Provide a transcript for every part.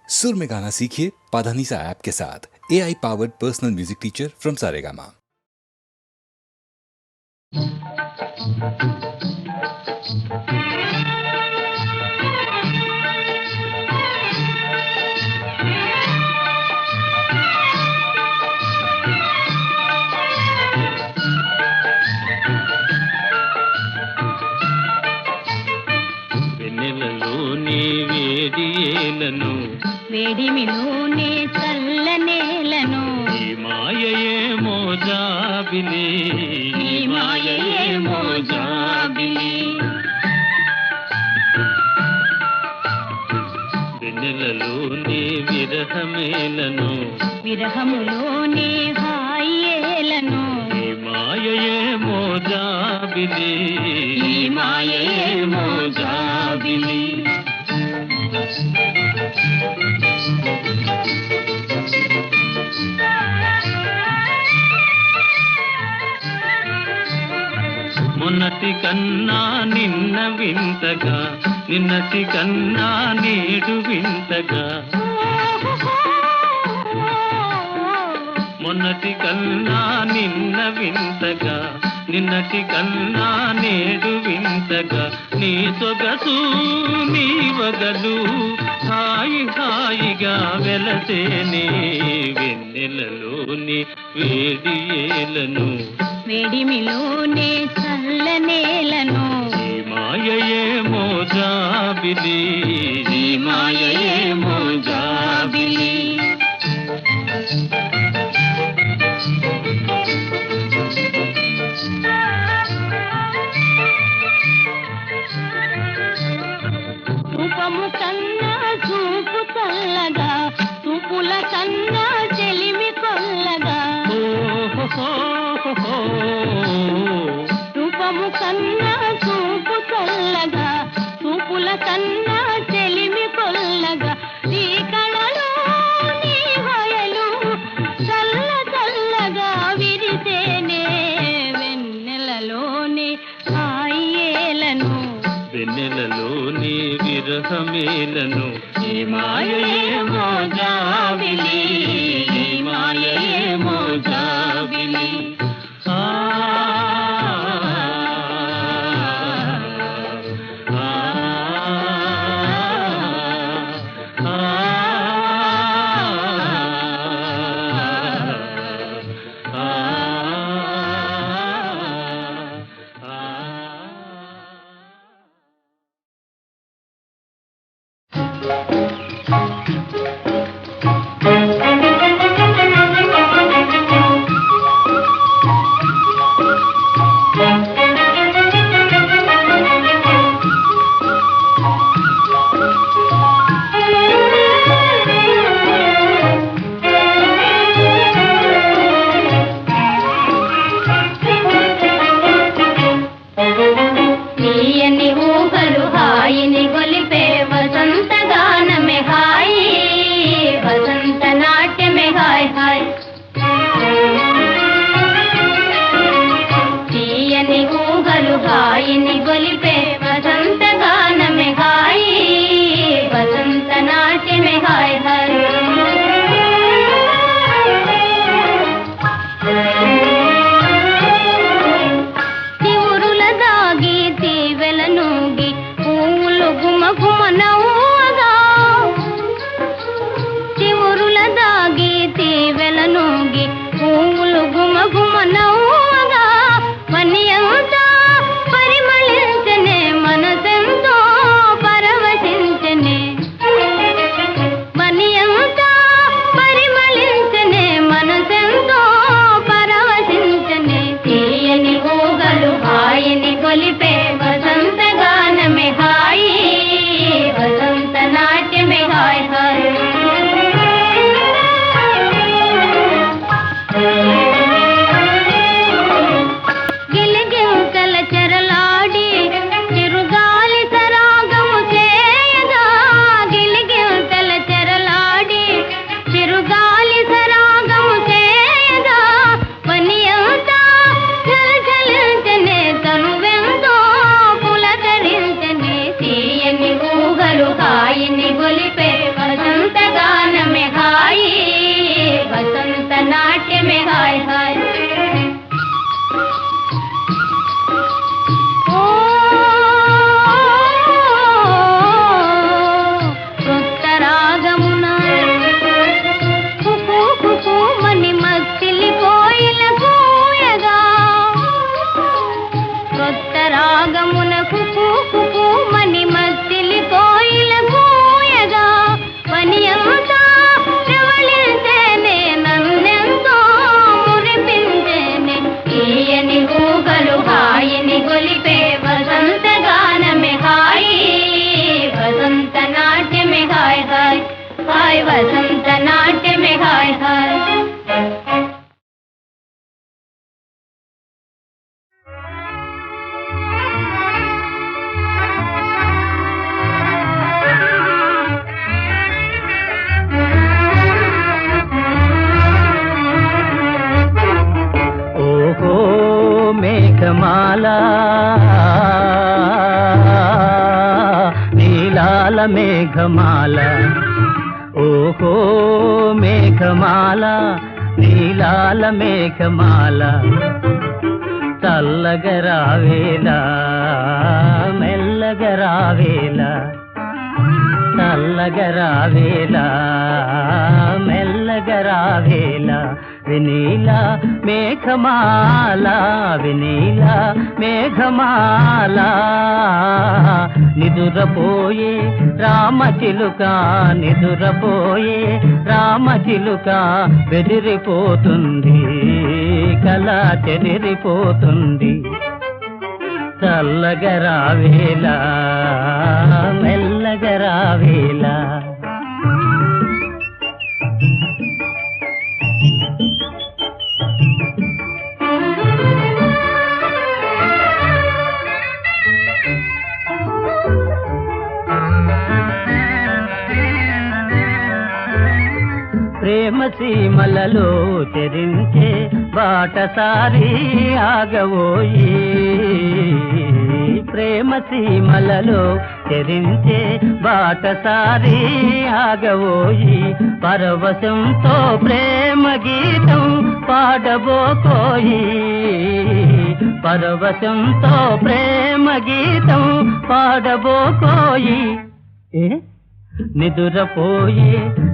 सुर में गाना सीखिए पाधानीसा ऐप के साथ। AI powered personal music teacher from Saregama. వెన్నెలలోని వేడియేలను వేడిమిలోనే చల్లనేలను ఈ మాయయేమో జాబిలి ఈ మాయయేమో జాబిలి వెన్నెలలోని విరహమేలను విరహములోనే హాయేలను ఈ మాయయేమో జాబిలి ఈ మాయయేమో జాబిలి మొన్నటి కన్నా నిన్న వింతగా నిన్నటి కన్నా నేడు వింతగా మొన్నటి కన్నా నిన్న వింతగా నిన్నటి కన్నా నేడు వింతగా నీ సొగసు నీ వగలు హాయి హాయిగా వెలసేనే వెన్నెలలోని వేడియేలను వేడిమిలోనే చల్లనేలను ఈ మాయయేమో జాబిలి ఈ మాయయేమో జాబిలి రూపము కన్నా చూపు చల్లగా చూపుల కన్నా చెలిమి కొల్లగా రూపము కన్నా చూపు చల్లగా చూపుల కన్నా చెలిమి కొల్లగా నీ కళలో నీ హయలు చల్ల చల్లగా విరిసేనే వెన్నెలలోని హాయేలను వెన్నెలలోని విరహమేలను ఈ మాయయేమో జాబిలి ఈ మాయయేమో జాబిలి ఆ ఆ ఆ తీయని ఊహలు హాయిని గొలిపే వసంత గానమే హాయి వసంత నాట్యమే హాయ్ హాయ్ తీయని ఊహలు హాయిని గొలిపే వసంత గానమే హాయి వసంత నాట్యమే హాయ్ హాయ్ తివురుల దాగి తీవెల నూగి పువ్వులు గుమ గుమ నవ్వగా తివురుల దాగి తీవెల నూగి పువ్వులు గుమ గుమ నవ్వగా వనియంతా పరిమళించనే మనసెంతో పరవశించనే వని हाय वसंत नाट्य में हाय हाय। మేఘమాల నీలాల మేఘమాల ఓహో మేఘమాల నీలాల మేఘమాల చల్లగరావేలా మెల్లగరావేలా చల్లగరావేలా మెల్లగరావేలా వినీల మేఘమాల వినీల మేఘమాల నిదురపోయే రామచిలుక నిదురపోయే రామచిలుక బెదిరిపోతుంది కళ చెదిరిపోతుంది చల్లగరావేలా మెల్లగరావేలా ప్రేమ సీమలలో చెరించే బాటసారి ఆగవోయి ప్రేమ సీమలలో చెరించే బాటసారి ఆగవోయి పరవశంతో ప్రేమ గీతం పాడబోకోయి పరవశంతో ప్రేమ గీతం పాడబోకోయి నిదురపోయే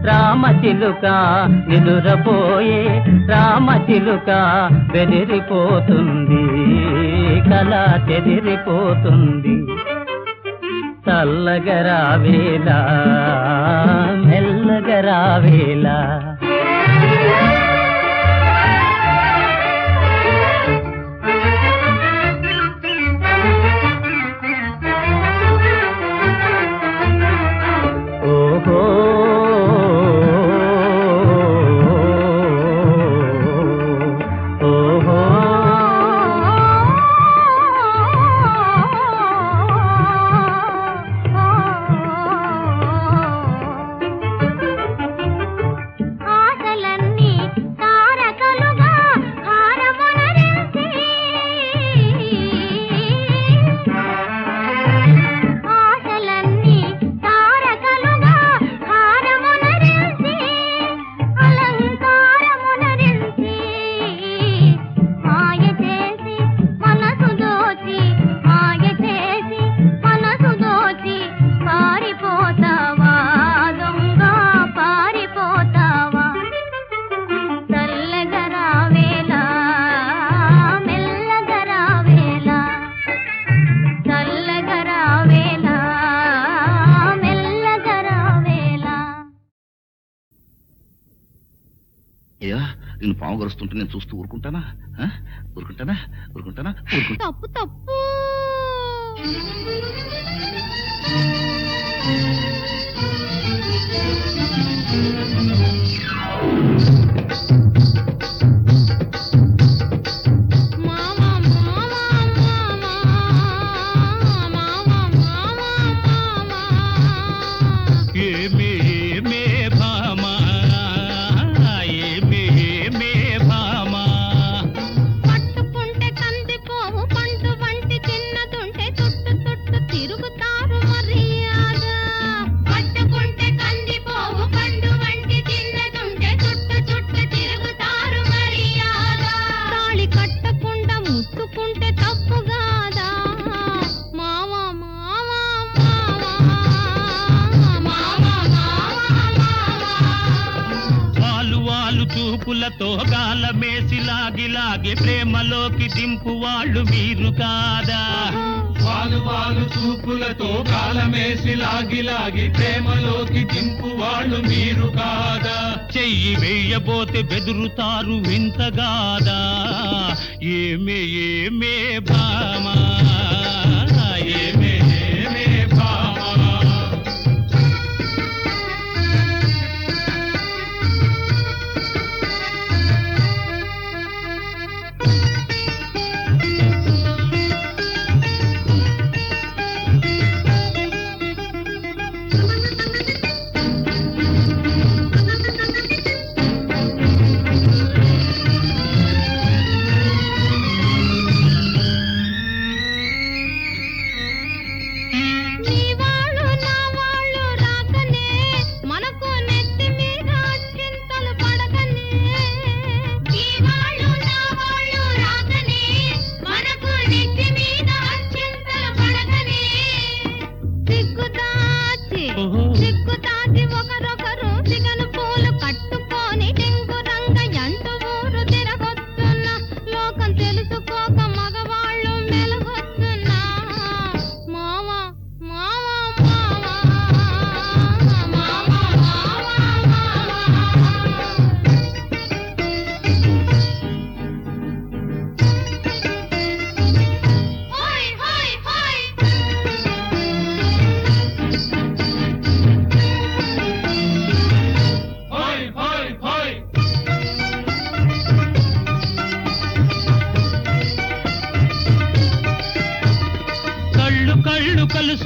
రామచిలుక నిదురపోయే రామచిలుక బెదిరిపోతుంది కళ చెదిరిపోతుంది చల్లగరావేలా మెల్లగరావేలా నిన్ను పాము గరుస్తుంటే నేను చూస్తూ ఊరుకుంటానా ఊరుకుంటానా ఊరుకుంటానా తప్పు తప్పు చూపులతో గాలమేసి లాగి లాగి ప్రేమలోకి దింపు వాళ్ళు మీరు కాదా వాలు వాలు చూపులతో గాలమేసి లాగి లాగి ప్రేమలోకి దింపు వాళ్ళు మీరు కాదా చెయ్యి వేయబోతే బెదురుతారు వింతగాదా ఏమే ఏమే భామా ఏమే ఏమే భామా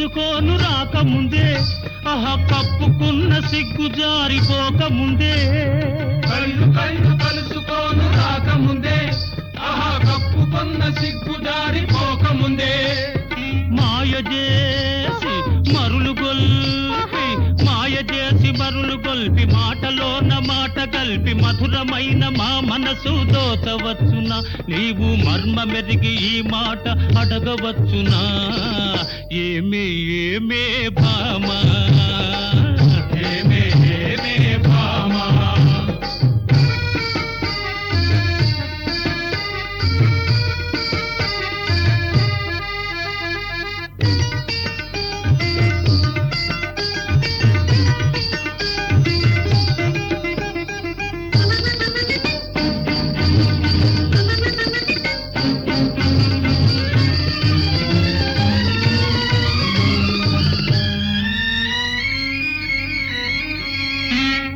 కలుసుకోను రాకముందే ఆహా కప్పుకున్న సిగ్గు జారిపోకముందే కళ్ళు కళ్ళు కలుసుకోను రాకముందే ఆహా కప్పుకున్న సిగ్గు జారిపోకముందే మాయ చేసి మరులు గొల్పి మాయ చేసి మరులు గొల్పి మాటలోన మాట కలిపి మధురమైన మా మనసు దోచవచ్చునా నీవు మర్మ మెరిగి ఈ మాట అడగవచ్చునా ఏమే ఏమే భామా ఏమే ఏమే భామా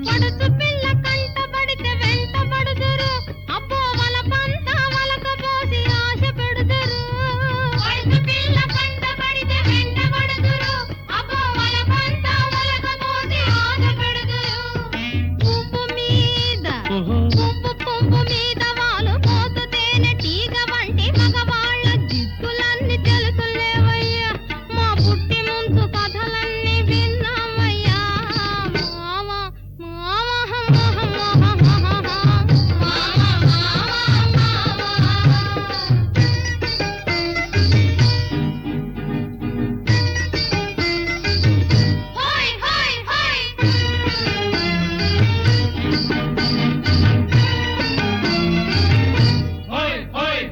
పడుచు పిల్ల కంట పడితే వెంట పడుదురు అబ్బో వల పంత వలకపోసి ఆశ పెడుదురు పడుచు పిల్ల కంట పడితే వెంట పడుదురు అబ్బో వల పంత వలకపోసి ఆశ పెడుదురు పువ్వు మీద పువ్వు మీద వాలు పోతు తేనె తీగ వంటి మగవాళ్ళ జిత్తులన్నీ తెలుసులేవయ్యా మా పుట్టి ముందు కథలన్నీ విన్నామయ్యా హోయ్ హోయ్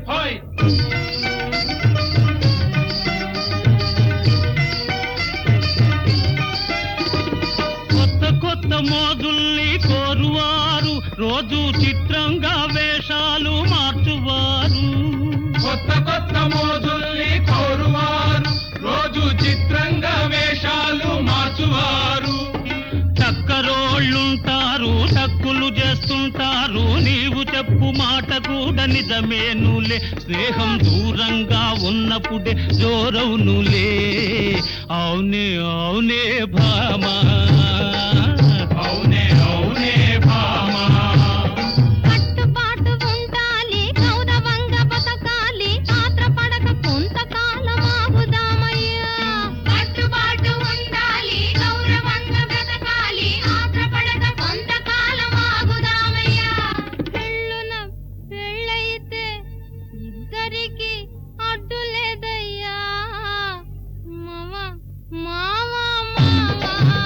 హోయ్ కొత్త కొత్త మోజుల్ని కోరువారు రోజు చిత్రంగా వేషాలు మార్చువారు కొత్త కొత్త మోజుల్ని కోరువారు రోజు చిత్రంగా వేషాలు మార్చువారు చక్కరోళ్ళుంటారు టక్కులు చేస్తుంటారు నీవు చెప్పు మాట కూడా నిజమేనులే స్నేహం దూరంగా ఉన్నప్పుడే జోరవునులే అవునే అవునే భామా అవునే అవునే భామా కట్టుబాటు ఉండాలి గౌరవంగా బతకాలి ఆత్రపడక కొంతకాలం ఆగుదామయ్యా కట్టుబాటు ఉండాలి గౌరవంగా బ్రతకాలి ఆత్రపడక కొంతకాలం ఆగుదామయ్యా పెళ్ళున పెళ్ళైతే ఇద్దరికి అడ్డు లేదయ్యా మావా మావా మావా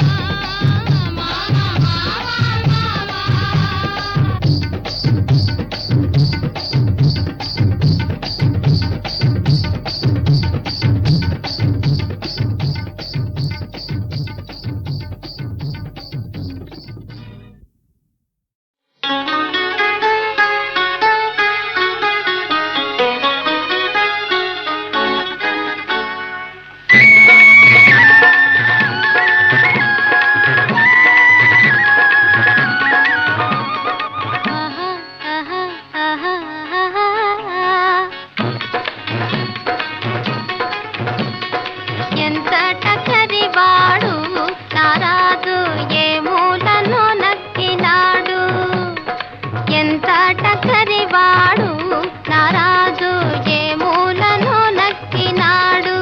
ఎంత టకరివాడు నారాజు ఏ మూలను నక్కినాడు ఎంత టకరివాడు నారాజు ఏ మూలను నక్కినాడు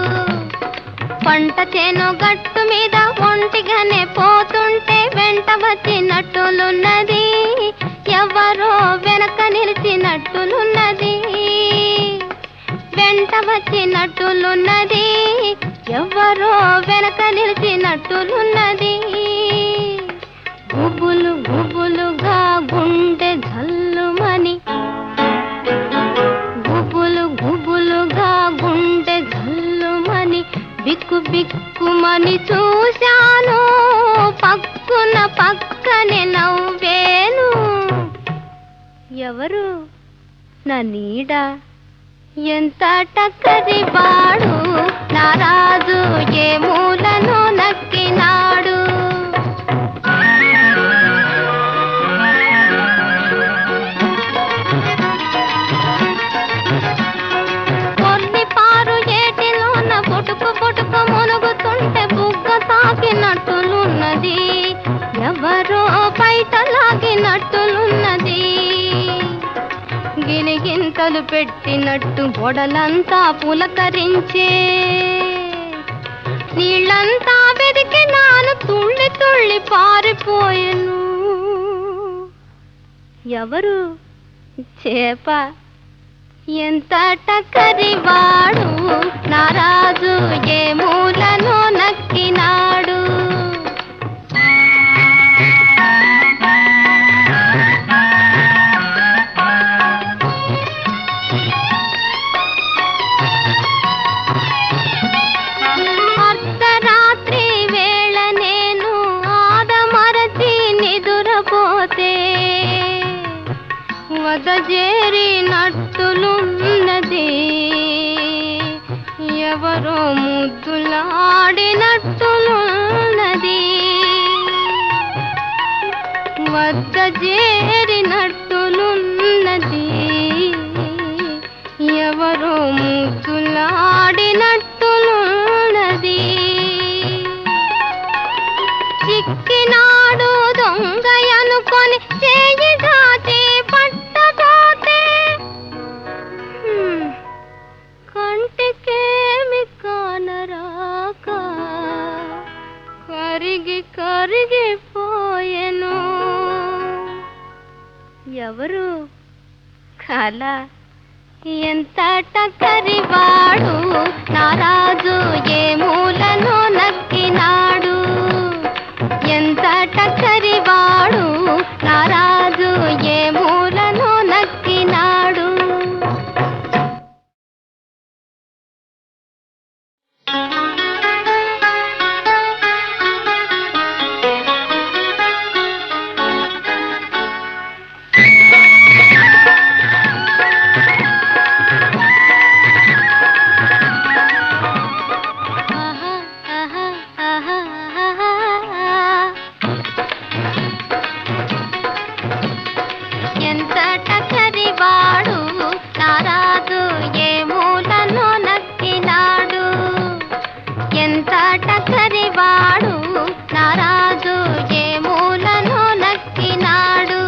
పంట చేను గట్టు మీద ఒంటిగానే పోతుంటే వెంట వచ్చినట్టులున్నది ఎవరో వెనక నిలిచినట్టులున్నది వెంట వచ్చినట్టులున్నది ఎవరో వెనక నిలిచినట్టులున్నది గుబులు గుబులుగా గుండె జల్లుమని గుబులు గుబులుగా గుండె జల్లుమని బిక్కు బిక్కుమని చూశాను పక్కున పక్కనే నవ్వేను ఎవరు నా నీడ ఎంత టక్కరివాడు నారాజు ఏ మూలను నక్కినాడు కొన్ని పారు ఏటిలోన పొటుకు పొటుకు మునుగుతుంటే గిలిగింతలు పెట్టినట్టు గొడలంతా పులకరించే నీళ్ళంతా వెదికి నాను తుళ్ళి తుళ్ళి పారిపోయెను. ఎవరు? చేప. ఎంత టక్కరివాడు నా రాజు ఏ మూలను నక్కినాడు. అర్ధరాత్రి వేళ నేను ఆదమరచి నిదురపోతే వదజేరినట్టులున్నది ఎవరో ముద్దులాడినట్టులున్నది వదజేరినట్టులున్నది ఎవరో ముద్దులాడినట్టులున్నది. చిక్కినాడు దొంగయనుకొని చేయి దాచి పట్టబోతే కంటికేమి కానరాక కరిగి కరిగిపోయెను. ఎవరు? కళ. ఎంత టక్కరివాడు నా రాజు ఏ మూలను నక్కినాడు. ఎంత టక్కరివాడు నా రాజు ఏ మూలను నక్కినాడు. ఎంత టక్కరివాడు నా రాజు ఏ మూలను నక్కినాడు. ఎంత టక్కరివాడు నా రాజు ఏ మూలను నక్కినాడు.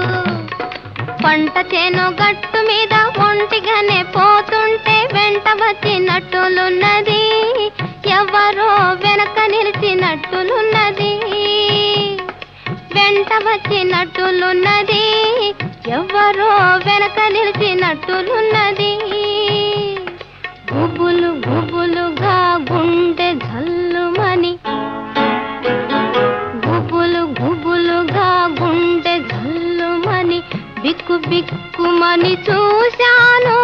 పంట చేను గట్టు మీద ఒంటిగానే పోతుంటే వెంట వచ్చినట్టులున్నది ఎవరో వెనక నిలిచినట్టులున్నది. వెంట వచ్చినట్టులున్నది ఎవరో వెనక నిలిచినట్టులున్నది. గుబులు గుబులుగా గుండె జల్లుమని గుబులు గుబులుగా గుండె జల్లుమని బిక్కు బిక్కుమని చూశాను.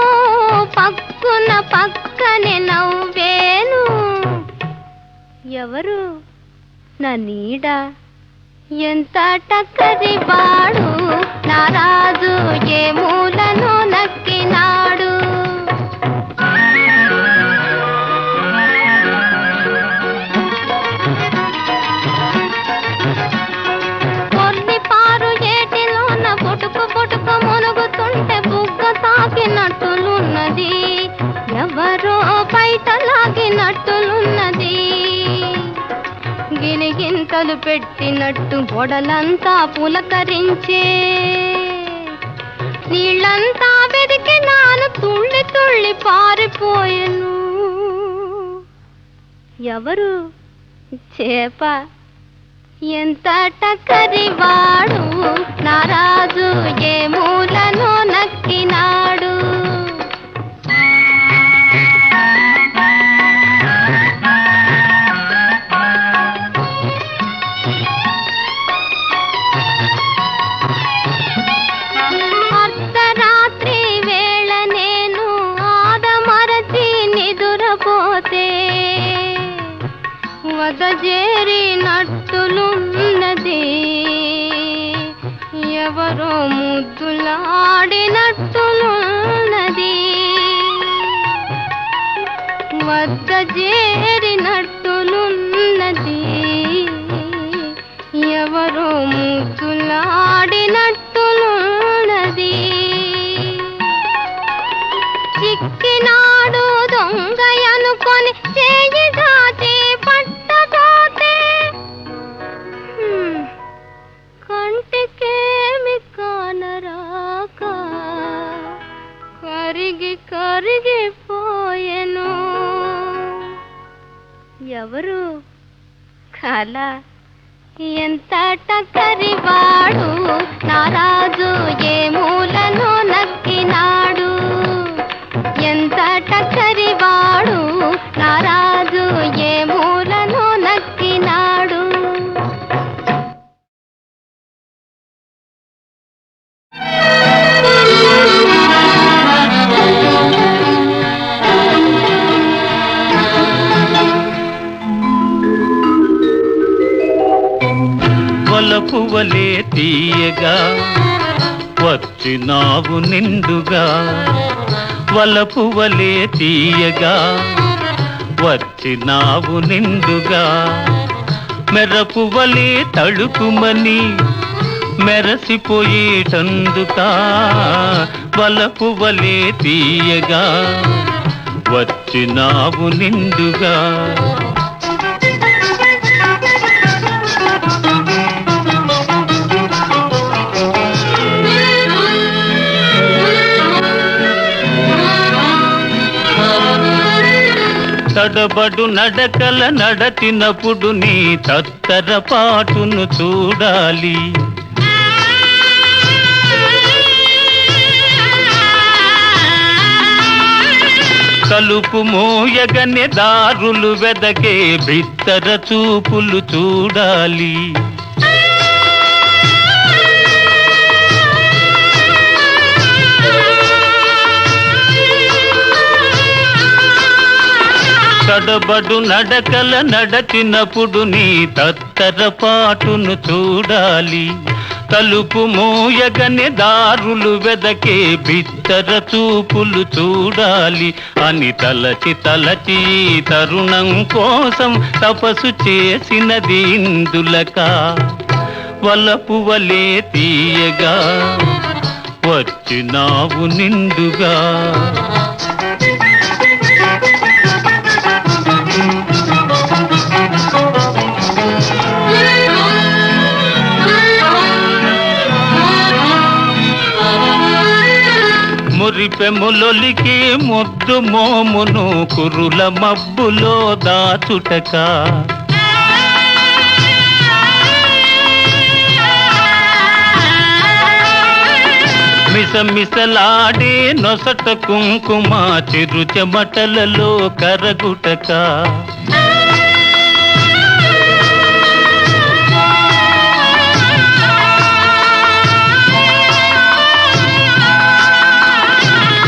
పక్కున పక్కనే నవ్వేను. ఎవరు? నా నీడ. ఎంత టక్కరివాడు నా రాజు ఏ మూలను నక్కినాడు. కొల్లిపారు ఏటిలోన బొటుకు బొటుకు మునుగుతుంటే బుగ్గ తాకినట్టులున్నది ఎవరో బయట లాగినట్టులున్నది. గిలిగింతలు పెట్టినట్టు గొడలంతా పులకరించే నీళ్ళంతా వెదికి నాను తుళ్ళి తుళ్ళి పారిపోయెను. ఎవరు? చేప. ఎంత టక్కరివాడు నా రాజు ఏ మూలను నక్కినాడు. అర్ధరాత్రి వేళ నేను ఆదమరచి నిదురపోతే వదజేరినట్టులున్నది ఎవరో ముద్దులాడినట్టులున్నది వదజేరినట్టులున్నది ఎవరో ముద్దులాడినట్టులున్నది. చిక్కినాడు దొంగయనుకొని చేయి దాచి పట్టబోతే కంటికేమి కానరాక కరిగి కరిగి కరిగిపోయెను. ఎవరు కళ ఎంత టక్కరివాడు నారాజు ఏ మూలను నక్కినాడు. ఎంత టక్కరివాడు నారాజు ఏ మూలను నక్కినాడు. వలపువలే తీయగా వచ్చినావు నిండుగా. వలపువలే తీయగా వచ్చినావు నిండుగా. మెరపువలే తడుకుమని మెరసిపోయేటందుకా. వలపువలే తీయగా వచ్చినావు నిండుగా. తడబడు నడకల నడచినప్పుడు నీ తత్తరపాటును చూడాలి. కలుపు మోయగనే దారులు వెదకే బిత్తర చూపులు చూడాలి. తడబడు నడకల నడచినప్పుడు నీ తత్తరపాటును చూడాలి. తలుపు మోయగనే దారులు వెదకే బిత్తర చూపులు చూడాలి. అని తలచి తలచి తరుణం కోసం తపస్సు చేసినది ఇందులక. వలపువలే తీయగా వచ్చినావు నిండుగా. మురిపెములొలికి ముద్దు మోమును కురుల మబ్బులో దాచుటక. మిసమిసలాడే నొసట కుంకుమ చిరు చెమటలలో కరగుటక.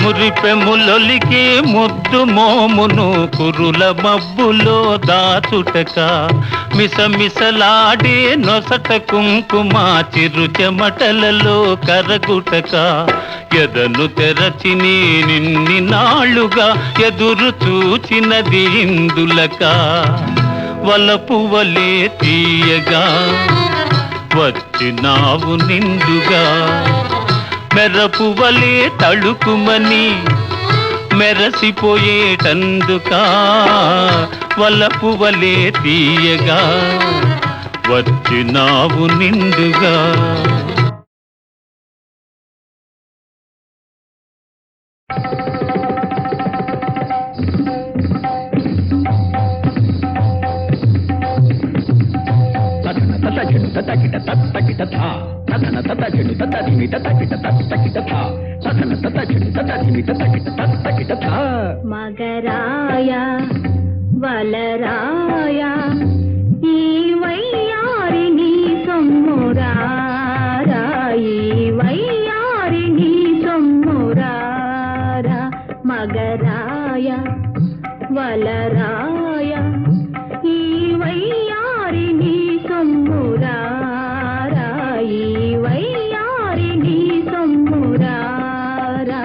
మురిపెములొలికి ముద్దు మోమును కురుల మబ్బులో దాచుటక. మిసమిసలాడే నొసట కుంకుమ చిరు చెమటలలో కరగుటక. ఎదను తెరచి నిన్ని నాళ్ళుగా ఎదురు చూచినది ఇందులక. వలపువలే తీయగా వచ్చినావు నిండుగా. మెరపువలే తడుకుమని మెరసిపోయేటందుకా. వలపువలే తీయగా వచ్చినావు నిండుగా. మగరాయ వలరాయ ఈ వయ్యారిని సొమ్మురారా. ఈ వయ్యారిని సొమ్మురారా. మగరాయ వలరాయ ఈ వయ్యారిని సొమ్మురారా. ఈ వయ్యారిని సొమ్మురారా.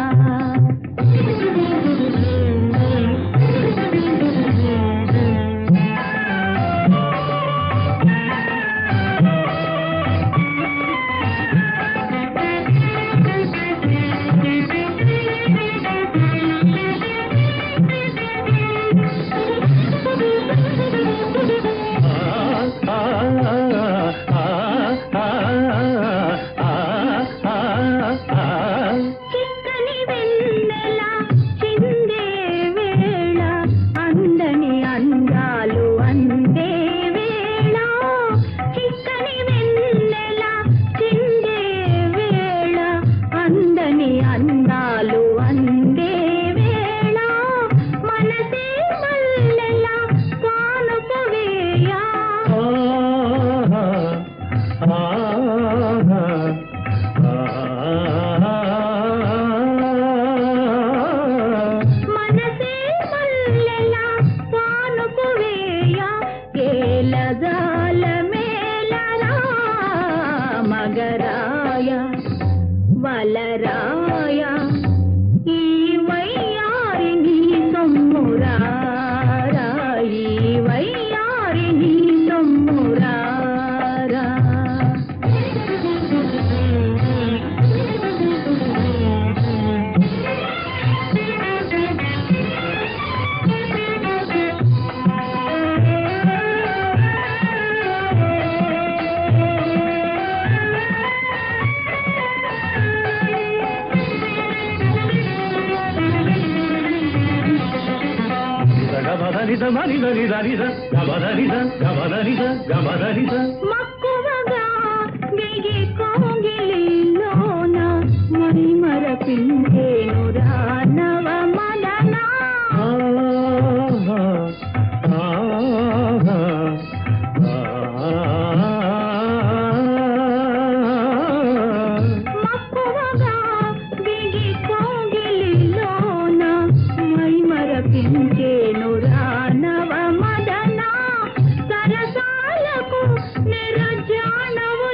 వలరాయ ఈ వయ్యారిని సొమ్మురారా ఈ వయ్యారిని సొమ్మురారా మక్కువగా దిగి కోగిలిలోన మై మరపించేను రానవ మదనా మక్కువగా దిగి కోగిలిలోన మై మరపించేను రానవ మదనా సరసాలకు నిరజానవులేరా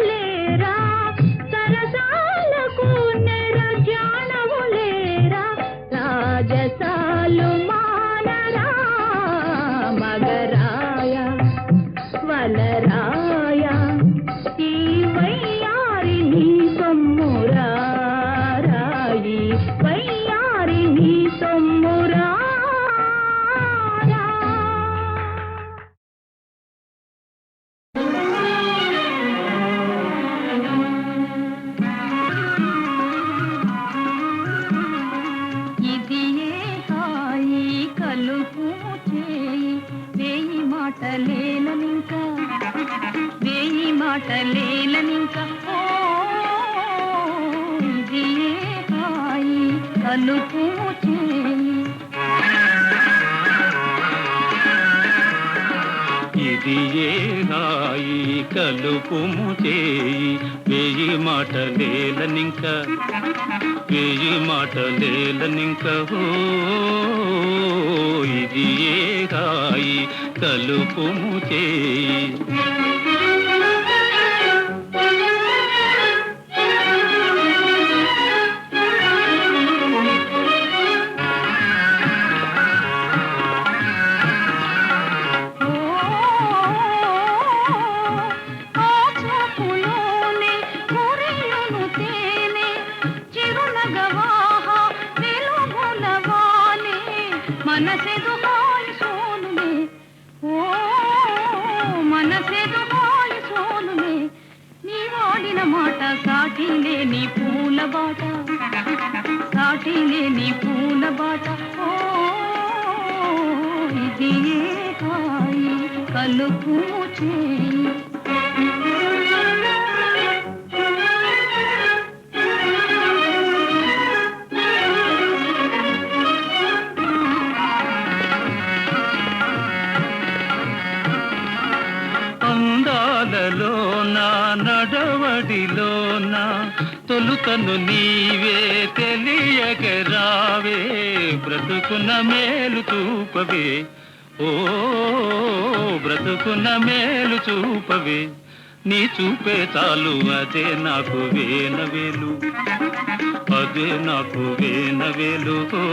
సరసాలకు నిరజానవులేరా రాజసాలు మానరా మగరాయ వలరాయ ఈ వయ్యారిని సొమ్మురారా ఈ వయ్యారిని సొమ్మురారా ఇది ఏ హాయి కలుపు చేయి వేయి మాటలేలనింకా వేయి మాటలేలనింకా ఓ ఇది ఏ హాయి కలుపు చేయి ఇది ఏ హాయి కలుపుము చేయి వేయి మాటలేలనింక వేయి మాటలేలనింక ఓ ఇది ఏ హాయి కలుపుము చేయి మనసెదు హాయి సోనునే ఓ మనసెదు హాయి సోనునే నీ వాడిన మాట సాటి లేని పూల బాట సాటి లేని పూల బాట ఓ ఇది ఏ హాయి కలుపు చేయి అందాలలోనా నడవడిలోనా తొలుతను నీవే తెలియగరావే బ్రతుకున మేలు చూపవే ఓ బ్రతుకున మేలు చూపవే నీ చూపే చాలు అదే నాకు వేనవేలు అదే నాకు వేనవేలు ఓ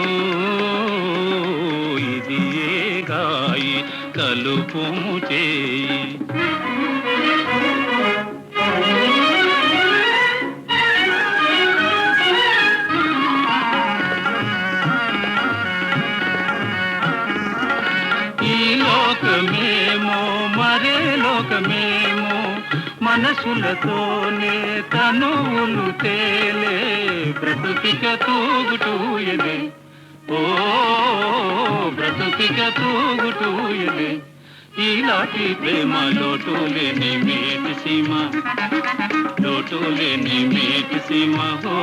ఇది ఏ గాయి కలుపుము చేయి ఈ లోకమేమో మరే లోకమేమో మనసులతోనే తనువులు తేలే బ్రతుకిక తూగుటూయలే ఓ బ్రతుకిక తూగుటూయలే ఈలాంటి ప్రేమ లోటు లేని మేటి సీమ లోటు లేని మేటి సీమ ఓ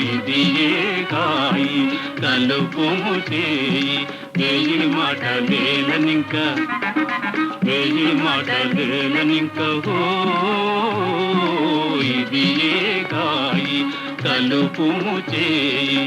ఇది ఏ గాయి కలుపుము చేయి వేయి మాటలేలనింక వేయి మాటలేలనింక ఓ ఇది ఏ గాయి కలుపుము చేయి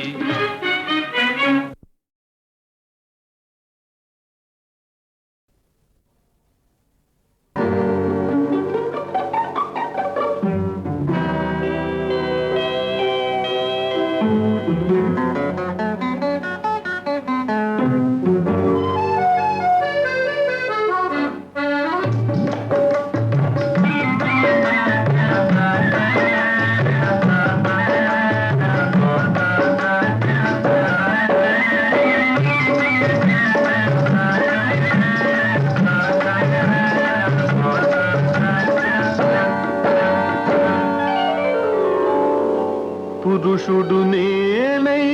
పురుషుడు నేనై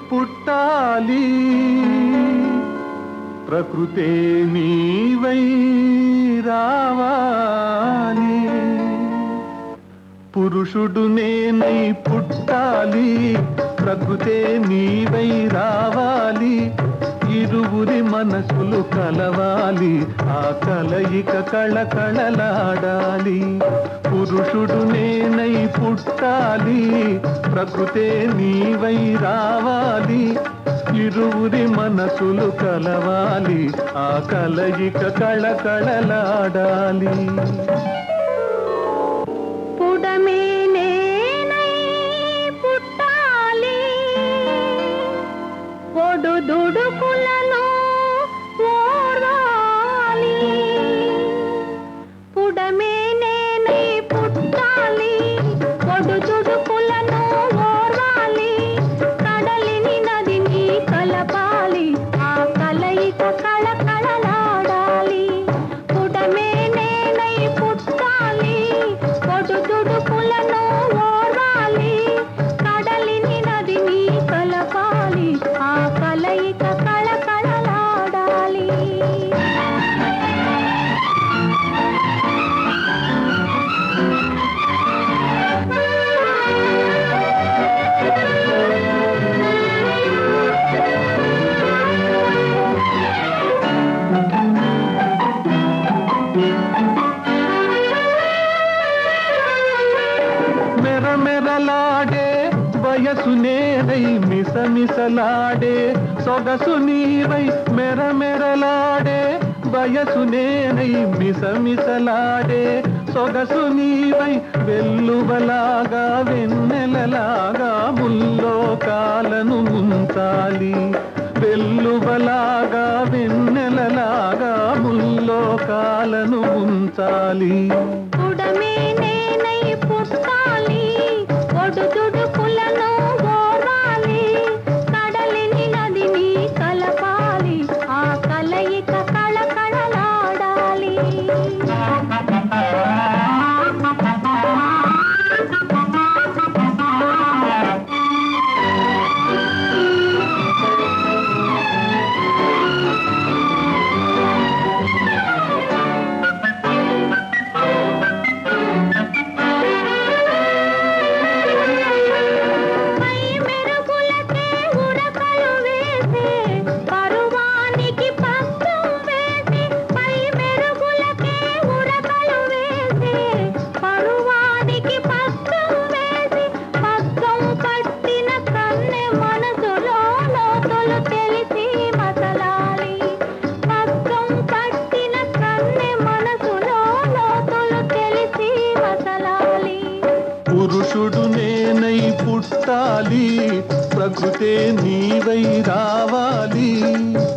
పుట్టాలి, ప్రకృతే నీవై రావాలి. పురుషుడు నేనై పుట్టాలి, ప్రకృతే నీవై రావాలి. ఇరువురి మనసులు కలవాలి, ఆ కలయిక కళకళలాడాలి. పురుషుడు నేనై పుట్టాలి, ప్రకృతే నీవై రావాలి. ఇరువురి మనసులు కలవాలి, ఆ కలయిక కళకళలాడాలి. పుడమే నేనై పుట్టాలి, పొడు దుడుకులను ఓర్వాలి. పుడమే నేనై పుట్టాలి, పొడు దుడుకులను ఓర్వాలి. కడలిని నదిని కలపాలి, ఆ కలయిక కళకళలాడాలి. పుడమే నేనై పుట్టాలి, పొడు దుడుకులను ఓర్వాలి. కడలిని నదిని కలపాలి, ఆ కలయిక కళకళలాడాలి. మెరమెరలాడే వయసు నేనై మిసమిసలాడే సొగసు నీవై. మెరమెరలాడే వయసు నేనై మిసమిసలాడే సొగసు నీవై. వెల్లువలాగా వెన్నెలలాగా ముల్లోకాలను ముంచాలి. వెల్లువలాగా వెన్నెలలాగా ముల్లోకాలను ముంచాలి. పుడమే నేనై పుట్టాలి, పొడు దుడుకులను ఓర్వాలి. కడలిని నదిని కలపాలి, ఆ కలయిక కళకళలాడాలి. పై మెరుగులకే ఉరకలు వేసి, పరువానికి పక్కం వేసి. పై మెరుగులకే ఉరకలు వేసి, పరువానికి పక్కం వేసి. పక్కం పట్టిన కన్నె మనసులో లోతులు తెలిసి మసలాలి. పక్కం పట్టిన కన్నె మనసులో లోతులు తెలిసి మసలాలి. పురుషుడు నేనై పుట్టాలి, ప్రకృతే నీవై రావాలి.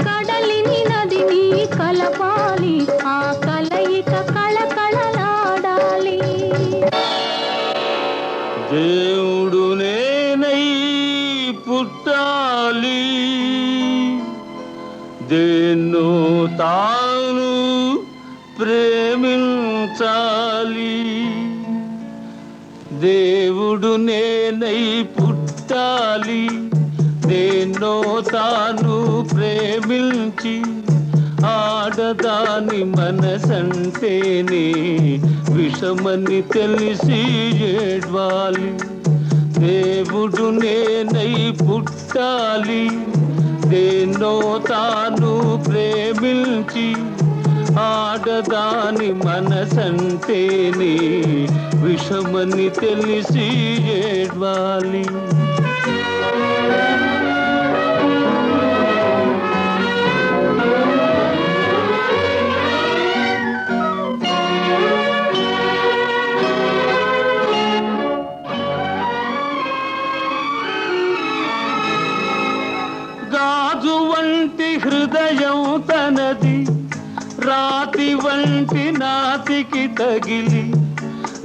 కడలిని నదిని కలపాలి, ఆ కలయిక కళకళలాడాలి. దేవుడు నేనై పుట్టాలి, దేన్నో తాను ప్రేమించాలి. దేవుడు నేనై పుట్టాలి, దేన్నో తాను ప్రేమించి. ఆడదాని మనసంటేనే విషమని తెలిసి ఏడ్వాలి. దేవుడు నేనై పుట్టాలి, దేన్నో తాను ప్రేమించి. ఆడదాని మనసంటేనే విషమని తెలిసి ఏడ్వాలి. గాజు వంటి హృదయం తనది, రాతి వంటి నాతికి తగిలి.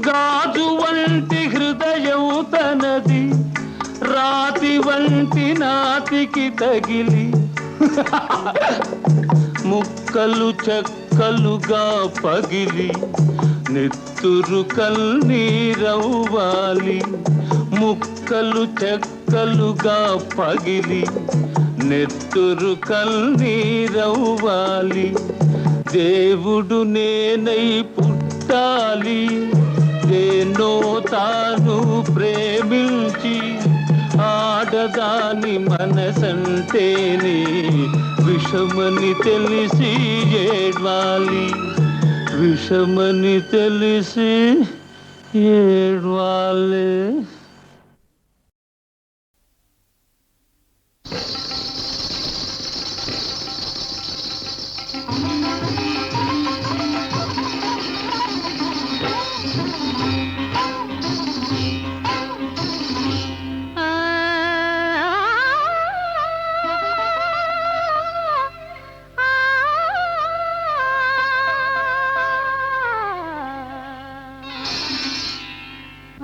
గాజు వంటి హృదయం తనది, రాతి వంటి నాతికి తగిలి. ముక్కలు చెక్కలుగా పగిలి, నెత్తురు కన్నీరవ్వాలి. ముక్కలు చెక్కలుగా పగిలి నెత్తురు కన్నీరవ్వాలి. దేవుడు నేనై పుట్టాలి, దేన్నో తాను ప్రేమించి ఆడదాని మనసంటేనే విషమని తెలిసి ఏడ్వాలి, విషమని తెలిసి ఏడ్వాలి.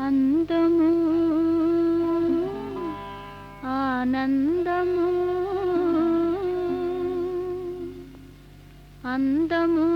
అందము ఆనందము అందము